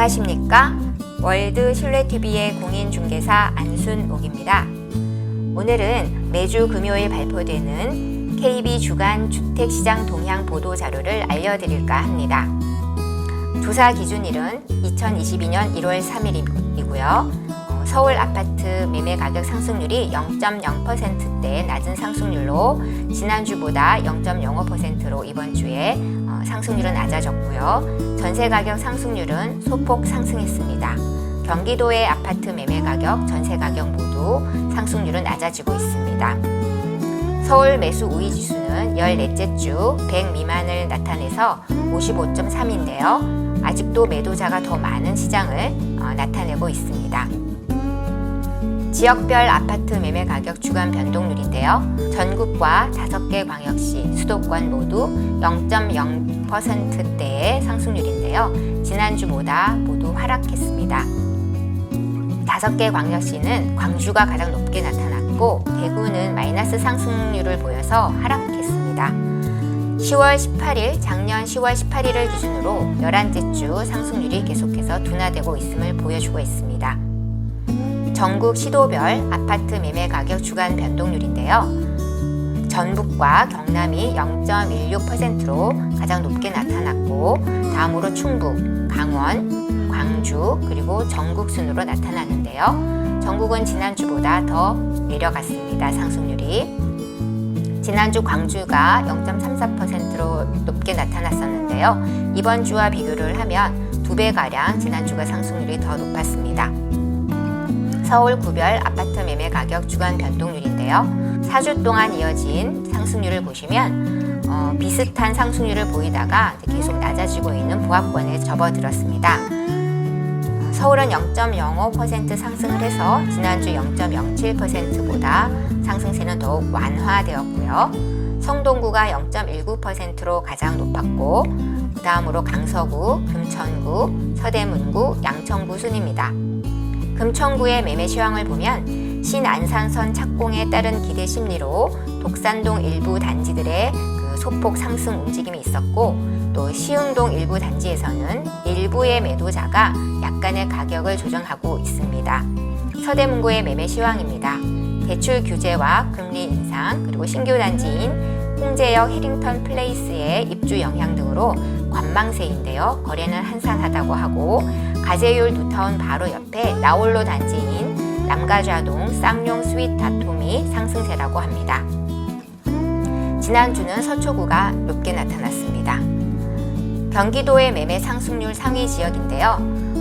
안녕하십니까? 월드 신뢰TV의 공인중개사 안순옥입니다. 오늘은 매주 금요일 발표되는 KB 주간 주택시장 동향 보도 자료를 알려드릴까 합니다. 조사 기준일은 2022년 1월 3일이고요. 서울 아파트 매매 가격 상승률이 0.0%대 낮은 상승률로 지난주보다 0.05%로 이번 주에 상승률은 낮아졌고요. 전세 가격 상승률은 소폭 상승했습니다. 경기도의 아파트 매매 가격, 전세 가격 모두 상승률은 낮아지고 있습니다. 서울 매수 우위 지수는 14째 주 100 미만을 나타내서 55.3인데요. 아직도 매도자가 더 많은 시장을 나타내고 있습니다. 지역별 아파트 매매 가격 주간 변동률인데요. 전국과 5개 광역시, 수도권 모두 0.0%대의 상승률인데요. 지난주보다 모두 하락했습니다. 5개 광역시는 광주가 가장 높게 나타났고 대구는 마이너스 상승률을 보여서 하락했습니다. 10월 18일, 작년 10월 18일을 기준으로 11째 주 상승률이 계속해서 둔화되고 있음을 보여주고 있습니다. 전국 시도별 아파트 매매 가격 주간 변동률인데요. 전북과 경남이 0.16%로 가장 높게 나타났고 다음으로 충북, 강원, 광주 그리고 전국 순으로 나타났는데요. 전국은 지난주보다 더 내려갔습니다. 상승률이. 지난주 광주가 0.34%로 높게 나타났었는데요. 이번 주와 비교를 하면 2배가량 지난주가 상승률이 더 높았습니다. 서울 구별 아파트 매매 가격 주간 변동률인데요. 4주 동안 이어진 상승률을 보시면 비슷한 상승률을 보이다가 계속 낮아지고 있는 보합권에 접어들었습니다. 서울은 0.05% 상승을 해서 지난주 0.07%보다 상승세는 더욱 완화되었고요. 성동구가 0.19%로 가장 높았고 그 다음으로 강서구, 금천구, 서대문구, 양천구 순입니다. 금천구의 매매 시황을 보면 신안산선 착공에 따른 기대 심리로 독산동 일부 단지들의 소폭 상승 움직임이 있었고 또 시흥동 일부 단지에서는 일부의 매도자가 약간의 가격을 조정하고 있습니다. 서대문구의 매매 시황입니다. 대출 규제와 금리 인상 그리고 신규 단지인 홍제역 해링턴 플레이스의 입주 영향 등으로 관망세인데요. 거래는 한산하다고 하고 가재율 뉴타운 바로 옆에 나홀로 단지인 남가좌동 쌍용 스윗 다툼이 상승세라고 합니다. 지난주는 서초구가 높게 나타났습니다. 경기도의 매매 상승률 상위 지역인데요.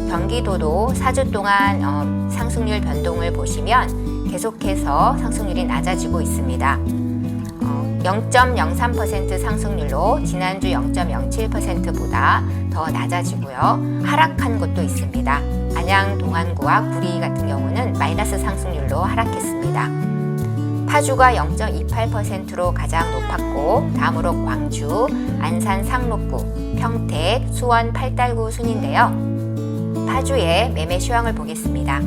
경기도도 4주 동안 상승률 변동을 보시면 계속해서 상승률이 낮아지고 있습니다. 0.03% 상승률로 지난주 0.07%보다 더 낮아지고요. 하락한 곳도 있습니다. 안양, 동안구와 구리 같은 경우는 마이너스 상승률로 하락했습니다. 파주가 0.28%로 가장 높았고 다음으로 광주, 안산 상록구, 평택, 수원 팔달구 순인데요. 파주의 매매 시황을 보겠습니다.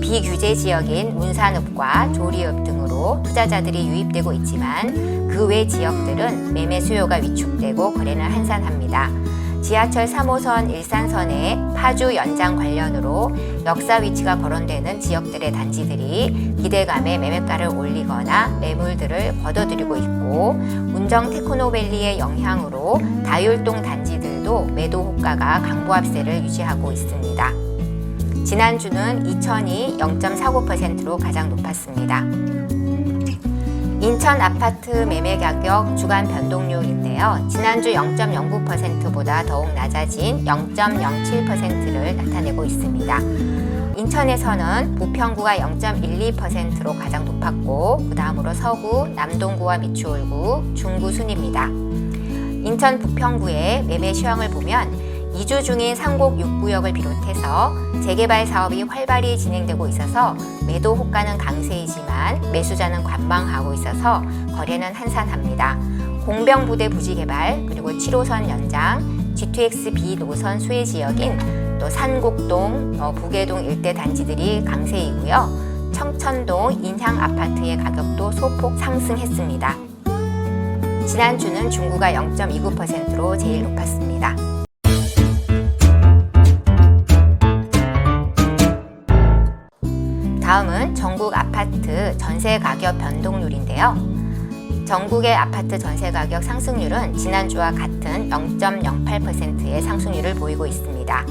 비규제 지역인 문산읍과 조리읍 등으로 투자자들이 유입되고 있지만 그 외 지역들은 매매 수요가 위축되고 거래는 한산합니다. 지하철 3호선 일산선의 파주 연장 관련으로 역사 위치가 거론되는 지역들의 단지들이 기대감에 매매가를 올리거나 매물들을 걷어들이고 있고 운정 테크노밸리의 영향으로 다율동 단지들도 매도 호가가 강보합세를 유지하고 있습니다. 지난주는 이천이 0.49%로 가장 높았습니다. 인천 아파트 매매 가격 주간 변동률인데요. 지난주 0.09%보다 더욱 낮아진 0.07%를 나타내고 있습니다. 인천에서는 부평구가 0.12%로 가장 높았고 그 다음으로 서구, 남동구와 미추홀구, 중구 순입니다. 인천 부평구의 매매 시황을 보면 2주 중인 상곡 6구역을 비롯해서 재개발 사업이 활발히 진행되고 있어서 매도 호가는 강세이지만 매수자는 관망하고 있어서 거래는 한산합니다. 공병부대 부지 개발 그리고 7호선 연장, G2X-B 노선 수혜 지역인 또 산곡동, 부계동 일대 단지들이 강세이고요. 청천동 인향 아파트의 가격도 소폭 상승했습니다. 지난주는 중구가 0.29%로 제일 높았습니다. 다음은 전국 아파트 전세 가격 변동률인데요. 전국의 아파트 전세 가격 상승률은 지난주와 같은 0.08%의 상승률을 보이고 있습니다.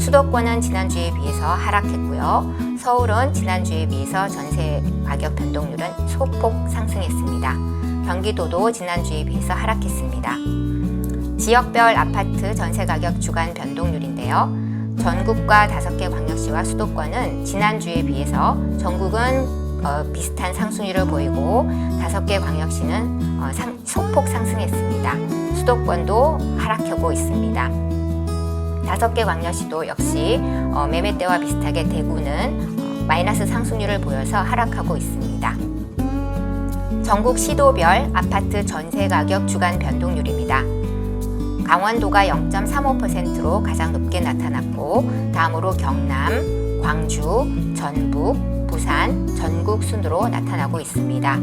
수도권은 지난주에 비해서 하락했고요. 서울은 지난주에 비해서 전세 가격 변동률은 소폭 상승했습니다. 경기도도 지난주에 비해서 하락했습니다. 지역별 아파트 전세 가격 주간 변동률인데요. 전국과 5개 광역시와 수도권은 지난주에 비해서 전국은 비슷한 상승률을 보이고 5개 광역시는 소폭 상승했습니다. 수도권도 하락하고 있습니다. 5개 광역시도 역시 매매때와 비슷하게 대구는 마이너스 상승률을 보여서 하락하고 있습니다. 전국 시도별 아파트 전세 가격 주간 변동률입니다. 강원도가 0.35%로 가장 높게 나타났고 다음으로 경남, 광주, 전북, 부산, 전국 순으로 나타나고 있습니다.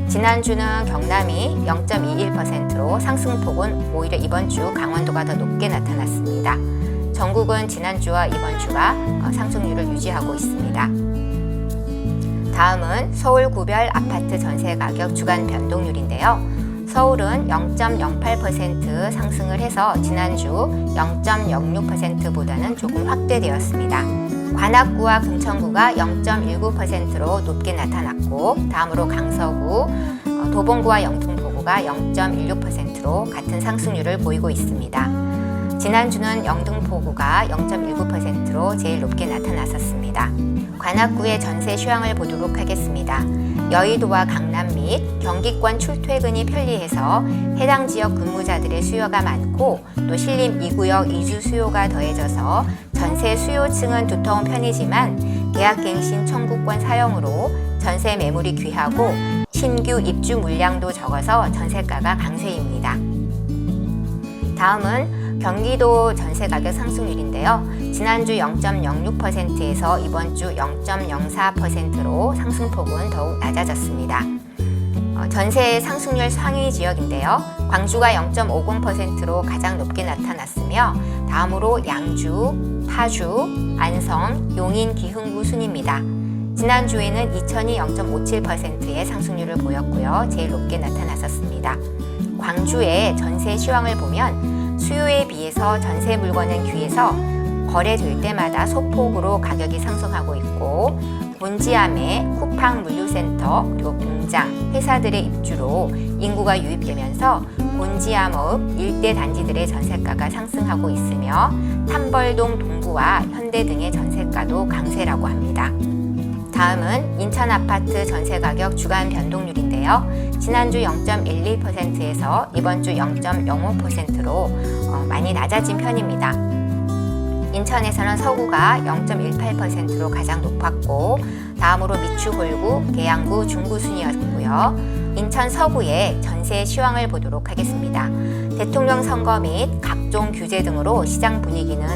지난주는 경남이 0.21%로 상승폭은 오히려 이번 주 강원도가 더 높게 나타났습니다. 전국은 지난주와 이번 주가 상승률을 유지하고 있습니다. 다음은 서울 구별 아파트 전세 가격 주간 변동률인데요. 서울은 0.08% 상승을 해서 지난주 0.06%보다는 조금 확대되었습니다. 관악구와 금천구가 0.19%로 높게 나타났고 다음으로 강서구, 도봉구와 영등포구가 0.16%로 같은 상승률을 보이고 있습니다. 지난주는 영등포구가 0.19%로 제일 높게 나타났었습니다. 관악구의 전세 시황을 보도록 하겠습니다. 여의도와 강남 및 경기권 출퇴근이 편리해서 해당 지역 근무자들의 수요가 많고 또 신림 2구역 이주 수요가 더해져서 전세 수요층은 두터운 편이지만 계약갱신 청구권 사용으로 전세 매물이 귀하고 신규 입주 물량도 적어서 전세가가 강세입니다. 다음은 경기도 전세 가격 상승률인데요. 지난주 0.06%에서 이번 주 0.04%로 상승폭은 더욱 낮아졌습니다. 전세 상승률 상위 지역인데요. 광주가 0.50%로 가장 높게 나타났으며 다음으로 양주, 파주, 안성, 용인, 기흥구 순입니다. 지난주에는 이천이 0.57%의 상승률을 보였고요. 제일 높게 나타났었습니다. 광주의 전세 시황을 보면 수요에 비해서 전세 물건은 귀해서 거래될 때마다 소폭으로 가격이 상승하고 있고 곤지암의 쿠팡 물류센터 그리고 공장, 회사들의 입주로 인구가 유입되면서 곤지암업 일대 단지들의 전세가가 상승하고 있으며 탐벌동 동구와 현대 등의 전세가도 강세라고 합니다. 다음은 인천 아파트 전세 가격 주간 변동률인데요. 지난주 0.12%에서 이번 주 0.05%로 많이 낮아진 편입니다. 인천에서는 서구가 0.18%로 가장 높았고 다음으로 미추홀구, 계양구, 중구 순이었고요. 인천 서구의 전세 시황을 보도록 하겠습니다. 대통령 선거 및 각종 규제 등으로 시장 분위기는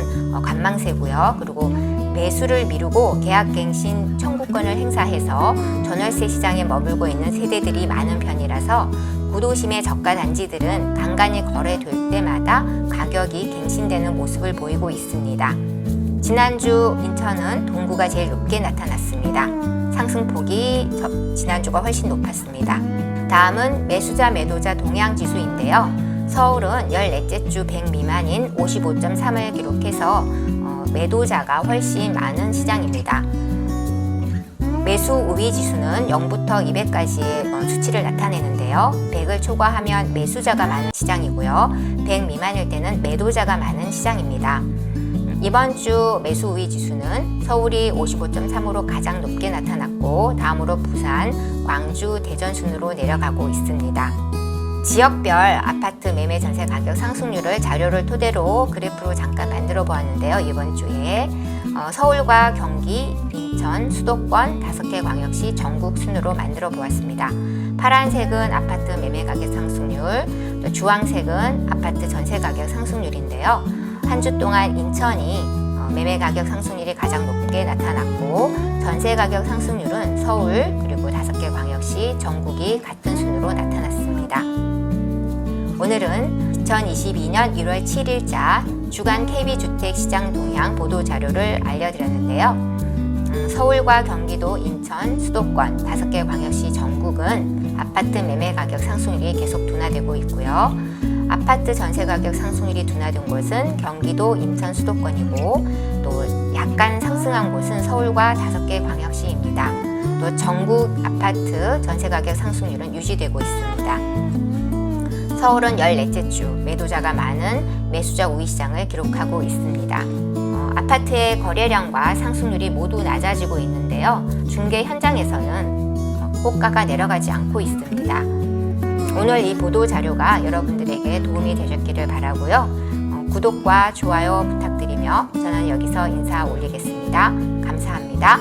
관망세고요. 그리고 매수를 미루고 계약갱신 청구권을 행사해서 전월세 시장에 머물고 있는 세대들이 많은 편이라서 구도심의 저가 단지들은 간간히 거래될 때마다 가격이 갱신되는 모습을 보이고 있습니다. 지난주 인천은 동구가 제일 높게 나타났습니다. 상승폭이 지난주가 훨씬 높았습니다. 다음은 매수자 매도자 동향지수인데요. 서울은 14째 주 100 미만인 55.3을 기록해서 매도자가 훨씬 많은 시장입니다. 매수 우위 지수는 0부터 200까지의 수치를 나타내는데요. 100을 초과하면 매수자가 많은 시장이고요. 100 미만일 때는 매도자가 많은 시장입니다. 이번 주 매수 우위 지수는 서울이 55.3으로 가장 높게 나타났고 다음으로 부산, 광주, 대전 순으로 내려가고 있습니다. 지역별 아파트 매매 전세 가격 상승률을 자료를 토대로 그래프로 잠깐 만들어 보았는데요. 이번 주에 서울과 경기, 인천, 수도권 5개 광역시 전국 순으로 만들어 보았습니다. 파란색은 아파트 매매 가격 상승률, 또 주황색은 아파트 전세 가격 상승률인데요. 한 주 동안 인천이 매매 가격 상승률이 가장 높게 나타났고 전세 가격 상승률은 서울 그리고 5개 광역시 전국이 같은 순으로 나타났습니다. 오늘은 2022년 1월 7일자 주간 KB주택시장 동향 보도자료를 알려드렸는데요. 서울과 경기도, 인천, 수도권 5개 광역시 전국은 아파트 매매 가격 상승률이 계속 둔화되고 있고요. 아파트 전세 가격 상승률이 둔화된 곳은 경기도, 인천, 수도권이고 또 약간 상승한 곳은 서울과 5개 광역시입니다. 또 전국 아파트 전세 가격 상승률은 유지되고 있습니다. 서울은 14째 주 매도자가 많은 매수자 우위 시장을 기록하고 있습니다. 아파트의 거래량과 상승률이 모두 낮아지고 있는데요. 중개 현장에서는 호가가 내려가지 않고 있습니다. 오늘 이 보도 자료가 여러분들에게 도움이 되셨기를 바라고요. 구독과 좋아요 부탁드리며 저는 여기서 인사 올리겠습니다. 감사합니다.